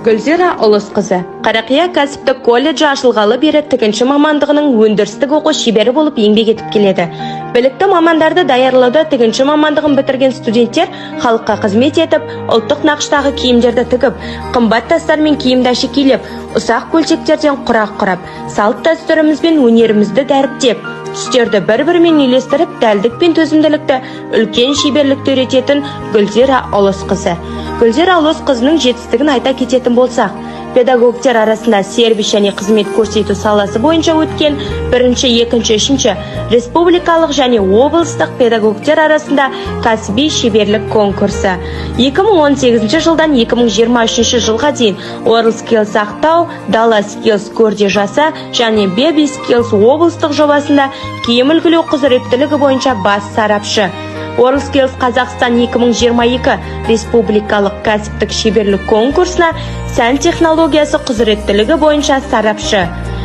Гүлзира Ұлысқызы. Қарақия кәсіптік колледжі ашылғалы бері тігінші мамандығының өндірістік оқу шебері болып еңбек етіп келеді. Білікті мамандарды даярлауда тігінші мамандығын бітірген студенттер халыққа қызмет етіп, ұлттық нақыштағы киімдерді тігіп, қымбат тастармен киімді әшекейлеп, ұсақ көлшектерден құрақ құрап, салт дәстүріміз бен өнерімізді дәріптеп, түстерді бір-бірімен үйлестіріп, дәлдік пен төзімділікті үлкен шеберлікті үйрететін Гүлзира Ұлысқызы. Гүлзира Ұлысқызының жетістігін айта кететін болсақ, педагогтер арасында сервис және қызмет көрсету саласы бойынша өткен 1-ші, 2-ші, 3-ші республикалық және облыстық педагогтер арасында кәсіби шеберлік конкурсы. 2018 жылдан 2023 жылға дейін WorldSkills Ақтау, DalaSkills Көрде жаса және BabySkills облыстық жобасында киім үлгілеу құзыреттілігі бойынша бас сарапшы. WorldSkills Қазақстан 2022 республикалық кәсіптік шеберлік конкурсына сән технологиясы құзыреттілігі бойынша сарапшы.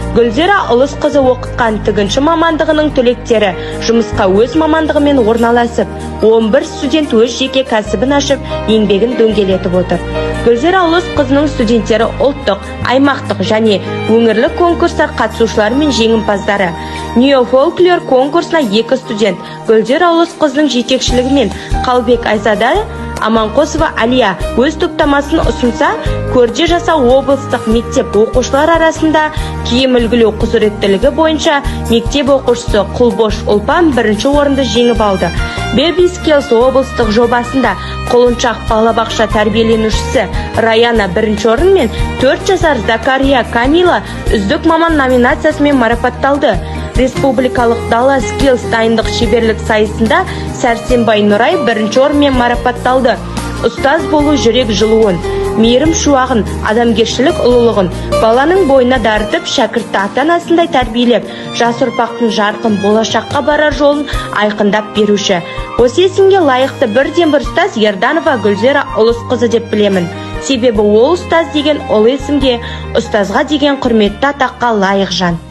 Гүлзира Ұлысқызы оқытқан тігінші мамандығының түлектері жұмысқа өз мамандығымен орналасып, 11 студент өз жеке кәсібін ашып, еңбегін дөңгелетіп отыр. Гүлзира Ұлысқызының студенттері ұлттық, аймақтық және өңірлік конкурстар қатысушылары мен жеңімпаздары. Неофолклор конкурсына 2 студент, Гүлзира Ұлысқызының жетекшілігімен Қалбек Айзада, Аманқосова Алия өз топтамасын ұсынса, Көрде жаса облыстық мектеп оқушылар арасында киім үлгілеу құзыреттілігі бойынша мектеп оқушысы Құлбош Ұлпан 1-ші орынды жеңіп алды. BabySkills облыстық жобасында құлыншақ балабақша тәрбиеленушісі Раяна 1-ші орын мен 4 жасар Закария Камила үздік маман номинациясымен марапатталды. Республикалық DalaSkills дайындық шеберлік сайысында Сәрсенбай Нұрай 1-ші орынмен марапатталды. Ұстаз болу жүрек жылуын, мейірім шуағын, адамгершілік ұлылығын баланың бойына дарытып, шәкіртті ата-анасындай тәрбиелеп, жас ұрпақтың жарқын болашаққа барар жолын айқындап беруші. Осы есімге лайықты бірден-бір ұстаз Ерданова Гүлзира Ұлысқызы деп білемін. Себебі ол ұстаз деген ол есімге, ұстазға деген құрметті атаққа лайық жан.